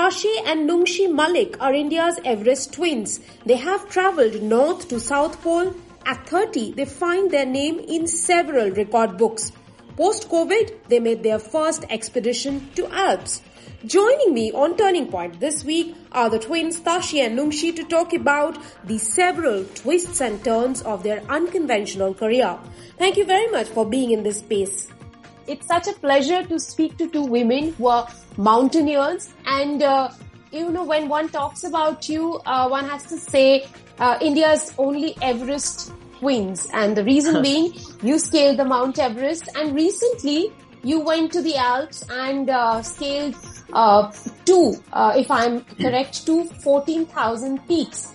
Tashi and Nungshi Malik are India's Everest twins. They have travelled north to South Pole. At 30, they find their name in several record books. Post-COVID, they made their first expedition to Alps. Joining me on Turning Point this week are the twins Tashi and Nungshi to talk about the several twists and turns of their unconventional career. Thank you very much for being in this space. It's such a pleasure to speak to two women who are mountaineers, and when one talks about you, one has to say India's only Everest twins, and the reason being you scaled the Mount Everest, and recently you went to the Alps and scaled if I'm correct, 14,000 peaks.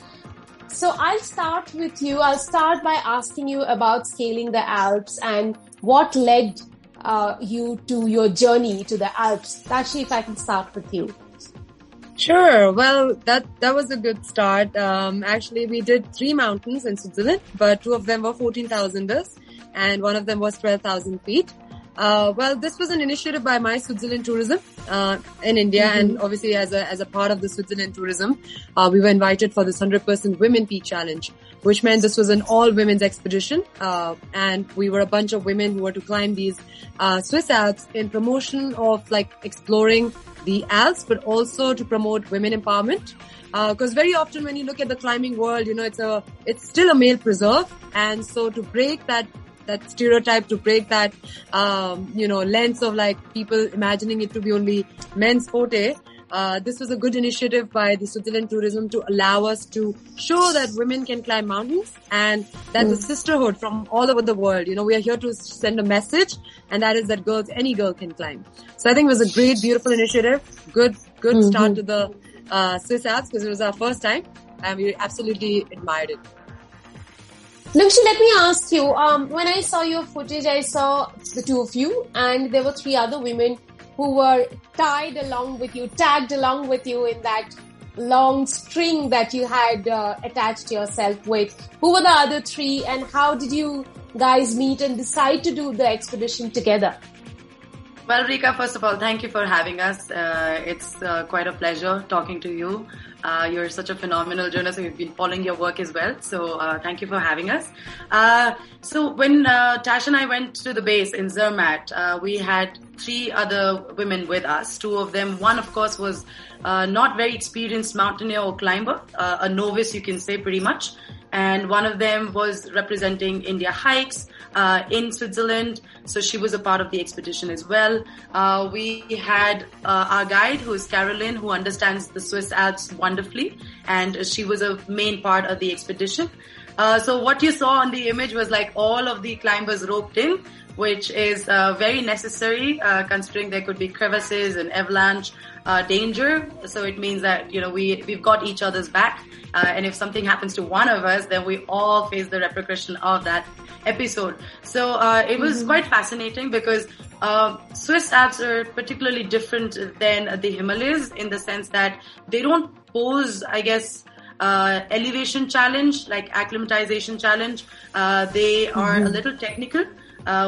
So I'll start with you. I'll start by asking you about scaling the Alps and what led you to your journey to the Alps. Tashi, if I can start with you. Sure. Well, that was a good start. Actually, we did 3 mountains in Switzerland, but 2 of them were 14,000ers and one of them was 12,000 feet. Well, this was an initiative by My Switzerland Tourism in India, and obviously as a part of the Switzerland Tourism, we were invited for this 100% Women Peak Challenge, which meant this was an all-women's expedition, and we were a bunch of women who were to climb these Swiss Alps in promotion of exploring the Alps, but also to promote women empowerment. Because very often when you look at the climbing world, it's still a male preserve, and so to break that stereotype, to break that, lens of people imagining it to be only men's forte. This was a good initiative by the Switzerland Tourism to allow us to show that women can climb mountains and that the sisterhood from all over the world, we are here to send a message, and that is that any girl can climb. So I think it was a great, beautiful initiative. Good start to the Swiss Alps because it was our first time and we absolutely admired it. Nungshi, let me ask you, when I saw your footage, I saw the two of you and there were 3 other women who were tagged along with you in that long string that you had attached yourself with. Who were the other 3 and how did you guys meet and decide to do the expedition together? Well, Rika, first of all, thank you for having us. It's quite a pleasure talking to you. You're such a phenomenal journalist and we've been following your work as well. So thank you for having us. So when Tash and I went to the base in Zermatt, we had 3 other women with us. 2 of them, one of course was not very experienced mountaineer or climber, a novice you can say pretty much. And one of them was representing India Hikes in Switzerland. So she was a part of the expedition as well. We had our guide, who is Caroline, who understands the Swiss Alps wonderfully. And she was a main part of the expedition. So what you saw on the image was all of the climbers roped in, which is very necessary considering there could be crevasses and avalanche danger. So it means that, we've got each other's back. And if something happens to one of us, then we all face the repercussion of that episode. So it was quite fascinating because Swiss Alps are particularly different than the Himalayas in the sense that they don't pose, I guess, elevation challenge, like acclimatization challenge. They are a little technical.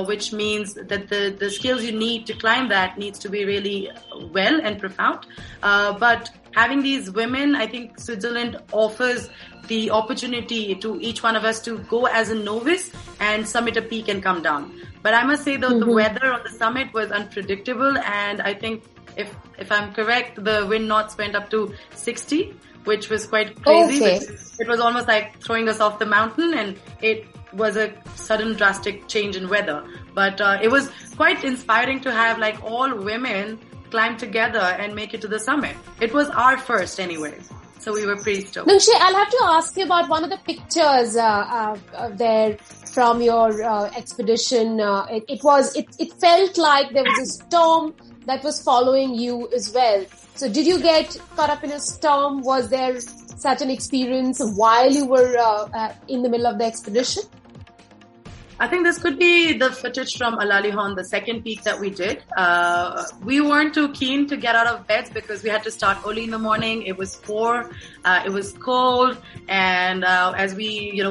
Which means that the skills you need to climb that needs to be really well and profound. But having these women, I think Switzerland offers the opportunity to each one of us to go as a novice and summit a peak and come down. But I must say that the weather on the summit was unpredictable, and I think if I'm correct, the wind knots went up to 60, which was quite crazy. Okay. It was almost like throwing us off the mountain, and it was a sudden drastic change in weather. But it was quite inspiring to have all women climb together and make it to the summit. It was our first anyway. So we were pretty stoked. Nungshi, I'll have to ask you about one of the pictures there from your expedition. It felt like there was a storm that was following you as well. So did you get caught up in a storm? Was there such an experience while you were in the middle of the expedition? I think this could be the footage from Alalihon, the second peak that we did. We weren't too keen to get out of beds because we had to start early in the morning. It was 4, it was cold, and as we,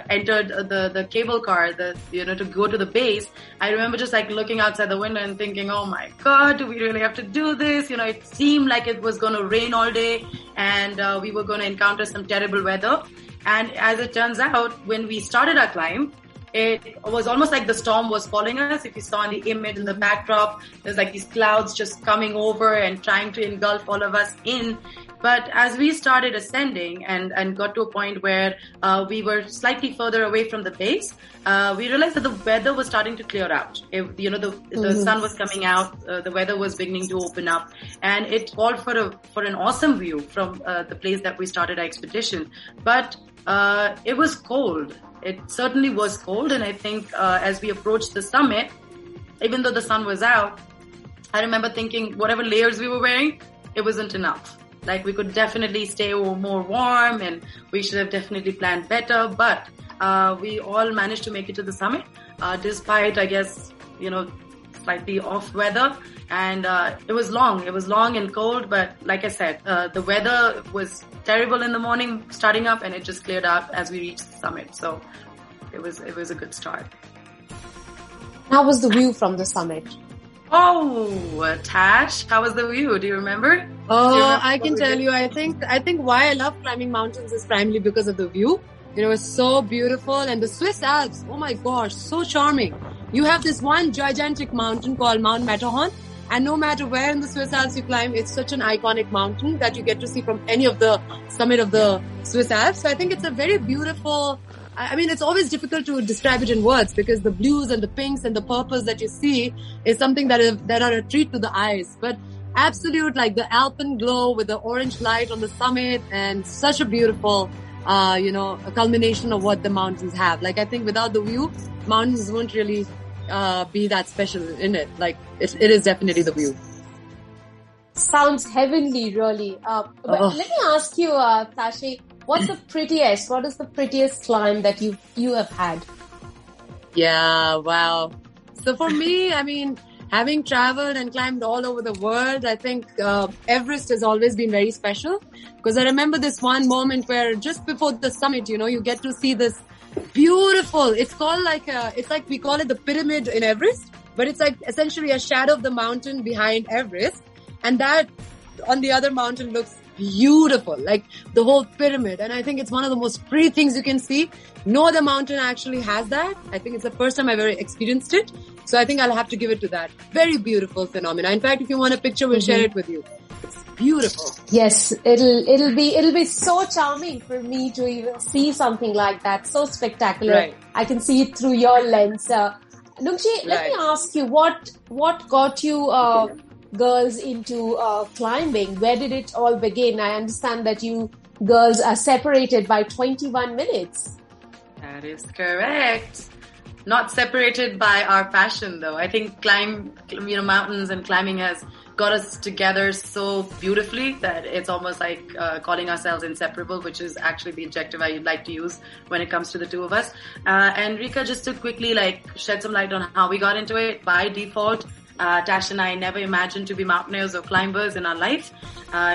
entered the cable car, to go to the base, I remember just like looking outside the window and thinking, oh my God, do we really have to do this? It seemed like it was going to rain all day, and we were going to encounter some terrible weather. And as it turns out, when we started our climb, it was almost like the storm was following us. If you saw in the image in the backdrop, there's like these clouds just coming over and trying to engulf all of us in. But as we started ascending and got to a point where we were slightly further away from the base, we realized that the weather was starting to clear out. The sun was coming out, the weather was beginning to open up, and it called for an awesome view from the place that we started our expedition. But it was cold. It certainly was cold, and I think as we approached the summit, even though the sun was out, I remember thinking whatever layers we were wearing, it wasn't enough. Like, we could definitely stay more warm, and we should have definitely planned better, but we all managed to make it to the summit, despite, I guess, slightly off weather. And it was long and cold, but like I said, the weather was terrible in the morning starting up, and it just cleared up as we reached the summit. So it was a good start. How was the view from the summit? Oh, Tash, how was the view? Do you remember? I can tell you. I think why I love climbing mountains is primarily because of the view. It's so beautiful, and the Swiss Alps, oh my gosh, so charming. You have this one gigantic mountain called Mount Matterhorn, and no matter where in the Swiss Alps you climb, it's such an iconic mountain that you get to see from any of the summit of the Swiss Alps. So I think it's a very beautiful, it's always difficult to describe it in words because the blues and the pinks and the purples that you see is something that are a treat to the eyes. But absolute, like the alpine glow with the orange light on the summit, and such a beautiful, a culmination of what the mountains have. Like, I think without the view, mountains won't really be that special in it. Like, it is definitely the view. Sounds heavenly, really. But let me ask you, Tashi, what is the prettiest climb that you have had? Yeah, wow. So for me, having traveled and climbed all over the world, I think Everest has always been very special, because I remember this one moment where just before the summit, you get to see this beautiful, it's like we call it the pyramid in Everest, but it's like essentially a shadow of the mountain behind Everest, and that on the other mountain looks beautiful, like the whole pyramid. And I think it's one of the most pretty things you can see. No other mountain actually has that. I think it's the first time I've ever experienced it. So I think I'll have to give it to that. Very beautiful phenomena. In fact, if you want a picture, we'll share it with you. It's beautiful. Yes, it'll be so charming for me to even see something like that. So spectacular. Right. I can see it through your lens. Nungshi, let me ask you, what got you girls into climbing? Where did it all begin? I understand that you girls are separated by 21 minutes. That is correct. Not separated by our passion, though. I think mountains and climbing has got us together so beautifully that it's almost like calling ourselves inseparable, which is actually the adjective I like to use when it comes to the two of us. And Rika, just to quickly shed some light on how we got into it. By default, Tash and I never imagined to be mountaineers or climbers in our life.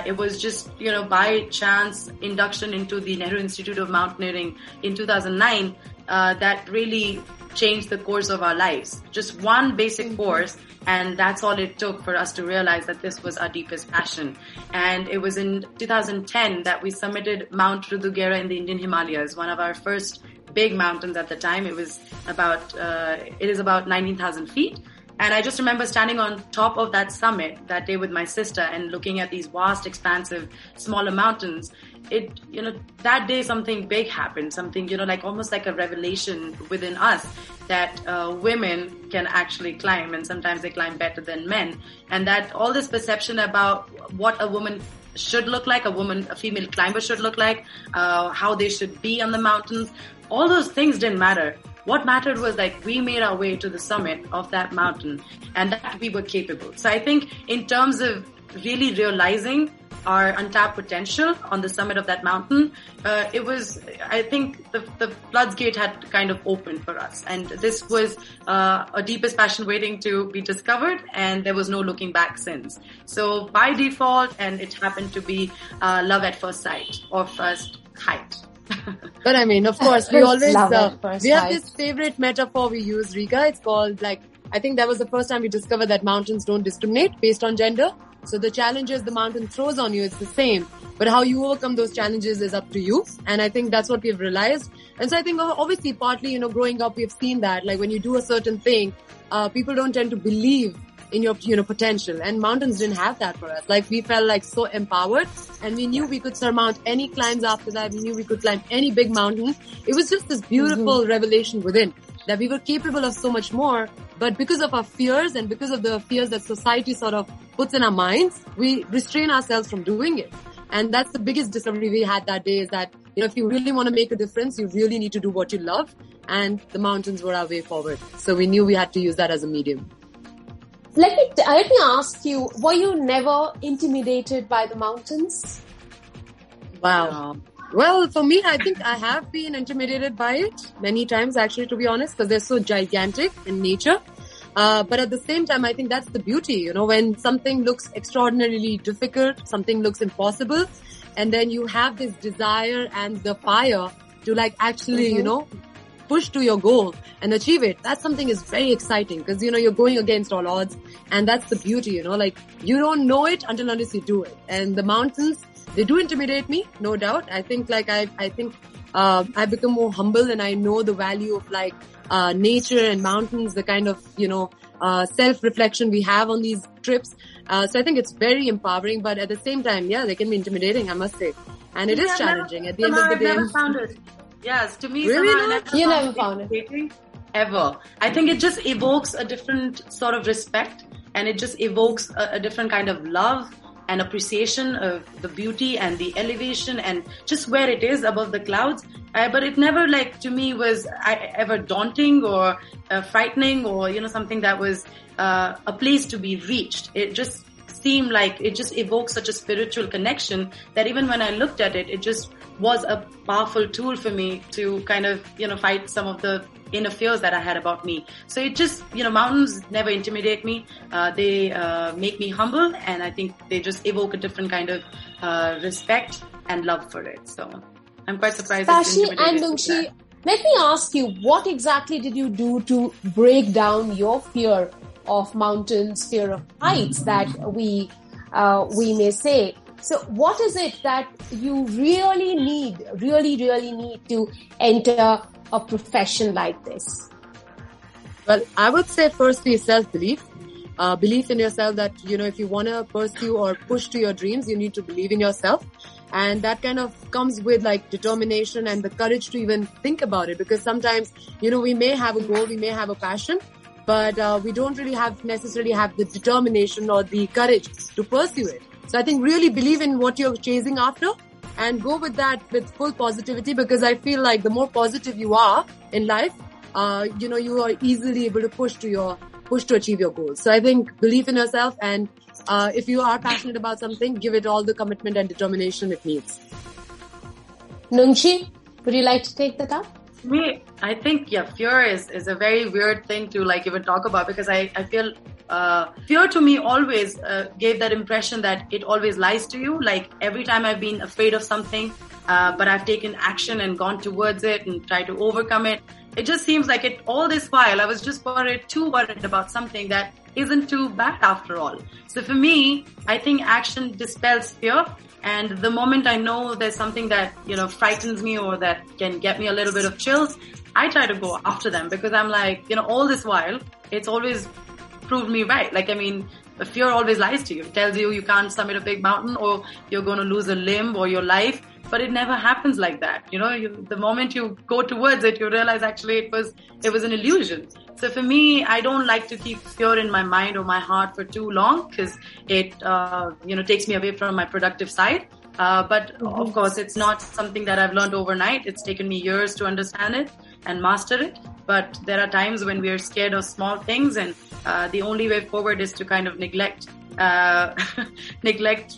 It was just, by chance induction into the Nehru Institute of Mountaineering in 2009 that really changed the course of our lives. Just one basic course, and that's all it took for us to realize that this was our deepest passion. And it was in 2010 that we summited Mount Rudugera in the Indian Himalayas, one of our first big mountains at the time. It is about 19,000 feet. And I just remember standing on top of that summit that day with my sister and looking at these vast, expansive, smaller mountains. That day something big happened, something, almost like a revelation within us that women can actually climb, and sometimes they climb better than men. And that all this perception about what a woman should look like, a female climber should look like, how they should be on the mountains, all those things didn't matter. What mattered was we made our way to the summit of that mountain and that we were capable. So I think in terms of really realizing our untapped potential on the summit of that mountain, I think the floodgate had kind of opened for us. And this was a deepest passion waiting to be discovered, and there was no looking back since. So by default, and it happened to be love at first sight or first height. But I mean, of course, we always, we have height. this favorite metaphor we use, Rika. It's called I think that was the first time we discovered that mountains don't discriminate based on gender. So the challenges the mountain throws on you, it's the same. But how you overcome those challenges is up to you. And I think that's what we've realized. And so I think obviously partly, growing up, we've seen that, when you do a certain thing, people don't tend to believe in your, potential. And mountains didn't have that for us. We felt so empowered, and we knew we could surmount any climbs after that. We knew we could climb any big mountain. It was just this beautiful revelation within that we were capable of so much more. But because of our fears and because of the fears that society sort of puts in our minds, we restrain ourselves from doing it. And that's the biggest discovery we had that day, is that, if you really want to make a difference, you really need to do what you love. And the mountains were our way forward. So we knew we had to use that as a medium. Let me ask you, were you never intimidated by the mountains? Wow. Well, for me, I think I have been intimidated by it many times, actually, to be honest, because they're so gigantic in nature. But at the same time, I think that's the beauty, when something looks extraordinarily difficult, something looks impossible, and then you have this desire and the fire to actually, push to your goal and achieve it. That's something is very exciting because, you're going against all odds, and that's the beauty, you don't know it until you do it. And the mountains, they do intimidate me, no doubt. I think I've become more humble, and I know the value of nature and mountains, the kind of, self-reflection we have on these trips. So I think it's very empowering, but at the same time, yeah, they can be intimidating, I must say. And it is challenging at the end of the day. I've never found it. Yes, to me, really you never found it. Ever. I think it just evokes a different sort of respect, and it just evokes a different kind of love and appreciation of the beauty and the elevation and just where it is above the clouds. But it never, to me, was ever daunting or frightening or, something that was a place to be reached. It just seemed like it just evokes such a spiritual connection that even when I looked at it, it just was a powerful tool for me to kind of, fight some of the inner fears that I had about me. So it just, mountains never intimidate me. They make me humble, and I think they just evoke a different kind of respect and love for it. So I'm quite surprised. Tashi and Nungshi, let me ask you, what exactly did you do to break down your fear of mountains, fear of heights that we may say? So what is it that you really need to enter a profession like this? Well, I would say firstly self-belief. Belief in yourself that, if you want to pursue or push to your dreams, you need to believe in yourself. And that kind of comes with determination and the courage to even think about it. Because sometimes, we may have a goal, we may have a passion, but we don't really necessarily have the determination or the courage to pursue it. So I think really believe in what you're chasing after and go with that with full positivity, because I feel like the more positive you are in life, you are easily able to push to achieve your goals. So I think believe in yourself, and if you are passionate about something, give it all the commitment and determination it needs. Nungshi, would you like to take that up? Me, I think, fear is a very weird thing to even talk about, because I feel fear to me always gave that impression that it always lies to you. Every time I've been afraid of something, but I've taken action and gone towards it and tried to overcome it, it just seems like all this while I was just too worried about something that isn't too bad after all. So for me, I think action dispels fear. And the moment I know there's something that, frightens me or that can get me a little bit of chills, I try to go after them, because I'm all this while, it's always proved me right. The fear always lies to you. It tells you can't summit a big mountain, or you're going to lose a limb or your life, but it never happens like that. The moment you go towards it, you realize actually it was an illusion. So for me, I don't like to keep fear in my mind or my heart for too long, because it, takes me away from my productive side. But of course, it's not something that I've learned overnight. It's taken me years to understand it and master it. But there are times when we are scared of small things, and the only way forward is to kind of neglect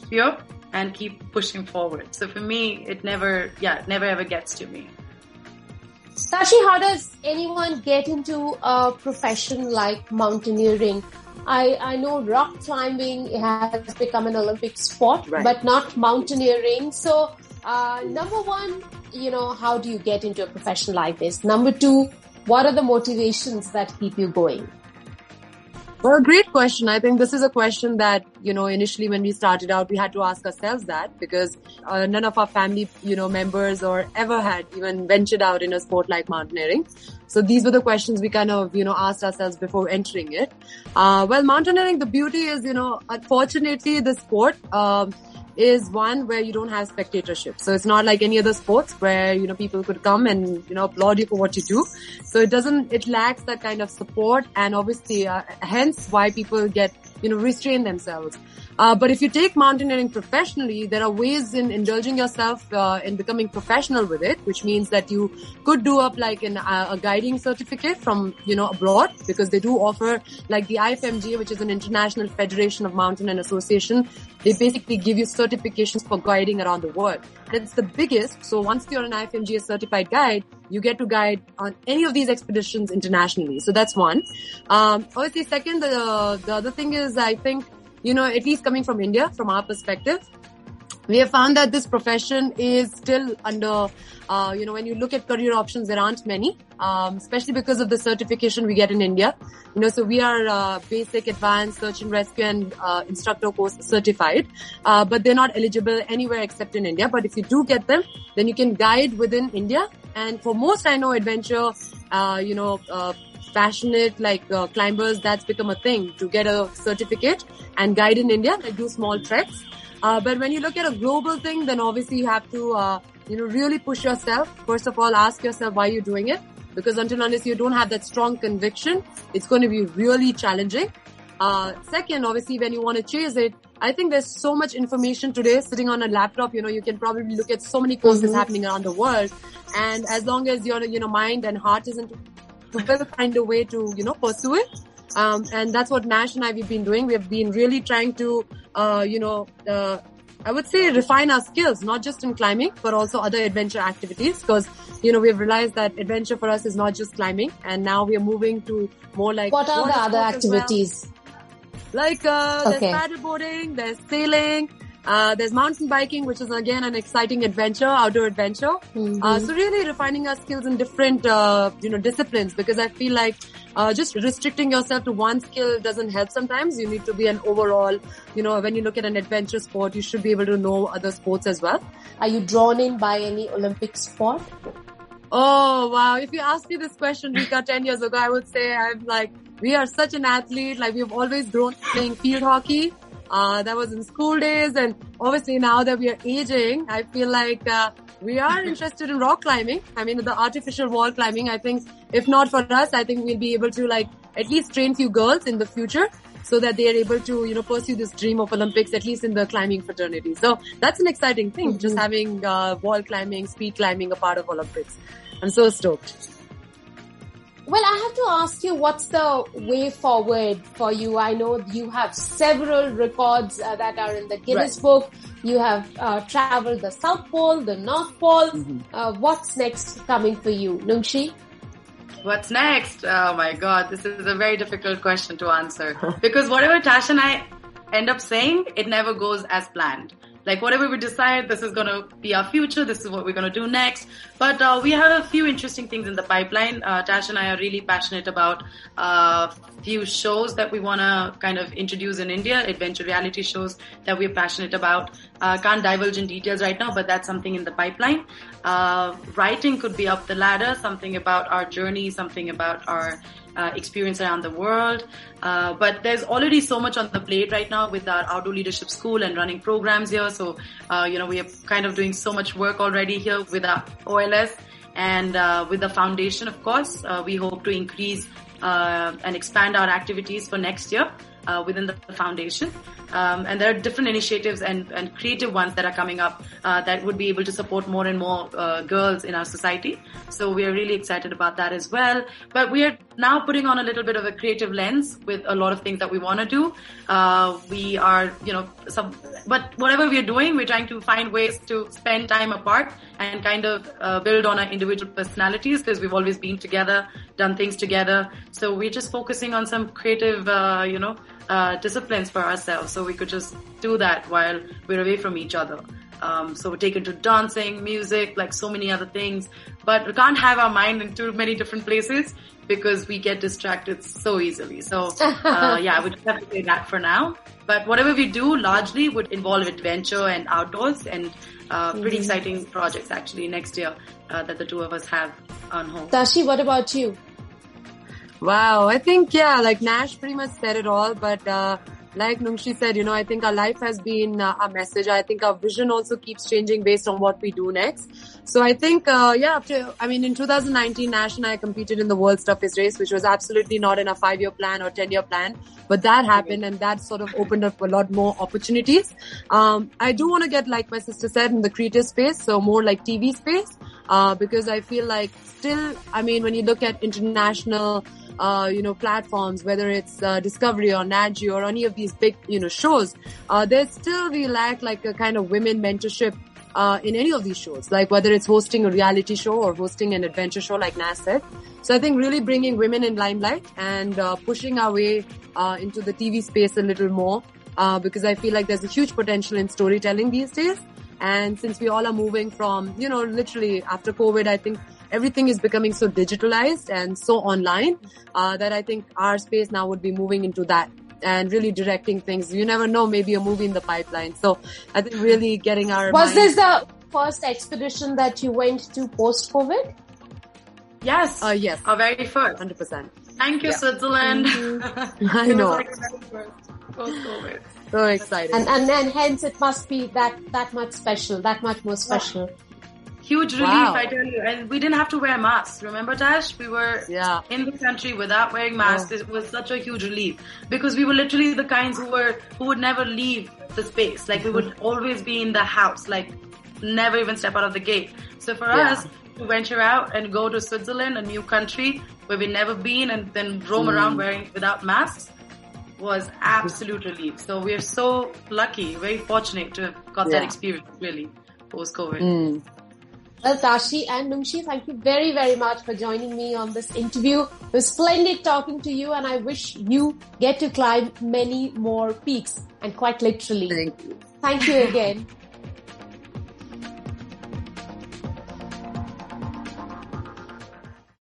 fear and keep pushing forward. So for me, it never ever gets to me. Sashi, how does anyone get into a profession like mountaineering? I know rock climbing has become an Olympic sport, right, but not mountaineering. So, number one, how do you get into a profession like this? Number two, what are the motivations that keep you going? Well, great question. I think this is a question that, initially when we started out, we had to ask ourselves that, because none of our family, members or ever had even ventured out in a sport like mountaineering. So these were the questions we kind of, asked ourselves before entering it. Well, mountaineering, the beauty is, unfortunately, the sport is one where you don't have spectatorship. So it's not like any other sports where, people could come and, applaud you for what you do. So it lacks that kind of support, and obviously, hence why people get, restrain themselves. But if you take mountaineering professionally, there are ways in indulging yourself in becoming professional with it, which means that you could do up like a guiding certificate from, abroad, because they do offer like the IFMGA, which is an International Federation of Mountain and Association. They basically give you certifications for guiding around the world. It's the biggest. So once you're an IFMGA certified guide, you get to guide on any of these expeditions internationally. So that's one. Obviously, second, the other thing is, I think, at least coming from India, from our perspective, we have found that this profession is still under, when you look at career options, there aren't many, especially because of the certification we get in India. So we are basic, advanced, search and rescue and instructor course certified, but they're not eligible anywhere except in India. But if you do get them, then you can guide within India. And for most, I know, adventure, passionate climbers, that's become a thing to get a certificate and guide in India, like do small treks. But when you look at a global thing, then obviously you have to, really push yourself. First of all, ask yourself why you're doing it, because unless you don't have that strong conviction, it's going to be really challenging. Second, obviously, when you want to chase it, I think there's so much information today sitting on a laptop. You can probably look at so many courses happening around the world. And as long as your, mind and heart isn't, you will find a way to, pursue it. And that's what Nash and I, we've been doing. We've been really trying to, I would say refine our skills, not just in climbing, but also other adventure activities. Because, we've realized that adventure for us is not just climbing. And now we are moving to more like... What are the other activities? Like, there's paddleboarding, there's sailing, there's mountain biking, which is again an exciting adventure, outdoor adventure. So really refining our skills in different, disciplines, because I feel like, just restricting yourself to one skill doesn't help sometimes. You need to be an overall, when you look at an adventure sport, you should be able to know other sports as well. Are you drawn in by any Olympic sport? Oh, wow. If you asked me this question, Rika, 10 years ago, I would say we are such an athlete. Like, we've always grown playing field hockey. That was in school days. And obviously now that we are aging, I feel like, we are interested in rock climbing. I mean, the artificial wall climbing, I think, if not for us, I think we'll be able to at least train few girls in the future so that they are able to, pursue this dream of Olympics, at least in the climbing fraternity. So that's an exciting thing, just having, wall climbing, speed climbing a part of Olympics. I'm so stoked. Well, I have to ask you, what's the way forward for you? I know you have several records that are in the Guinness Book. You have traveled the South Pole, the North Pole. What's next coming for you, Nungshi? What's next? Oh my God, this is a very difficult question to answer. Because whatever Tash and I end up saying, it never goes as planned. Like whatever we decide, this is going to be our future, this is what we're going to do next. But we have a few interesting things in the pipeline. Tash and I are really passionate about a few shows that we want to kind of introduce in India, adventure reality shows that we're passionate about. Can't divulge in details right now, but that's something in the pipeline. Writing could be up the ladder, something about our journey, something about our experience around the world. But there's already so much on the plate right now with our outdoor leadership school and running programs here. So, we are kind of doing so much work already here with our OLS and with the foundation, of course. We hope to increase and expand our activities for next year within the foundation. And there are different initiatives and creative ones that are coming up that would be able to support more and more girls in our society. So we are really excited about that as well. But we are now putting on a little bit of a creative lens with a lot of things that we want to do. We are, but whatever we're doing, we're trying to find ways to spend time apart and kind of build on our individual personalities, because we've always been together, done things together. So we're just focusing on some creative, disciplines for ourselves, so we could just do that while we're away from each other. So we're taken to dancing, music, like so many other things. But we can't have our mind in too many different places because we get distracted so easily. So, yeah, we just have to say that for now. But whatever we do largely would involve adventure and outdoors, and pretty exciting projects actually next year that the two of us have on hold. Tashi, what about you? Wow, I think, like Nash pretty much said it all, but like Nungshi said, I think our life has been a message. I think our vision also keeps changing based on what we do next. So I think, in 2019, Nash and I competed in the World's Toughest Race, which was absolutely not in a 5-year plan or 10-year plan. But that happened, and that sort of opened up a lot more opportunities. I do want to get, like my sister said, in the creative space, so more like TV space, because I feel like still, when you look at international platforms, whether it's Discovery or Nat Geo or any of these big, shows, there's still, we lack like a kind of women mentorship in any of these shows, like whether it's hosting a reality show or hosting an adventure show like Nas said. So I think really bringing women in limelight and pushing our way into the TV space a little more, because I feel like there's a huge potential in storytelling these days. And since we all are moving from, literally after COVID, I think everything is becoming so digitalized and so online that I think our space now would be moving into that and really directing things. You never know, maybe a movie in the pipeline. So I think really getting our Was this the first expedition that you went to post-COVID? Yes. Yes. Our very first. 100%. Thank you, Switzerland. I know. It was like very first post-COVID. So excited. And hence it must be that much special, that much more special. Huge relief, I tell you. And we didn't have to wear masks. Remember, Tash? We were in the country without wearing masks. It was such a huge relief because we were literally the kinds who would never leave the space. Like we would always be in the house, like never even step out of the gate. So for us to venture out and go to Switzerland, a new country where we've never been, and then roam around without masks was absolute relief. So we're so lucky, very fortunate to have got that experience really post-COVID. Well, Tashi and Nungshi, thank you very, very much for joining me on this interview. It was splendid talking to you, and I wish you get to climb many more peaks, and quite literally. Thank you. Thank you again.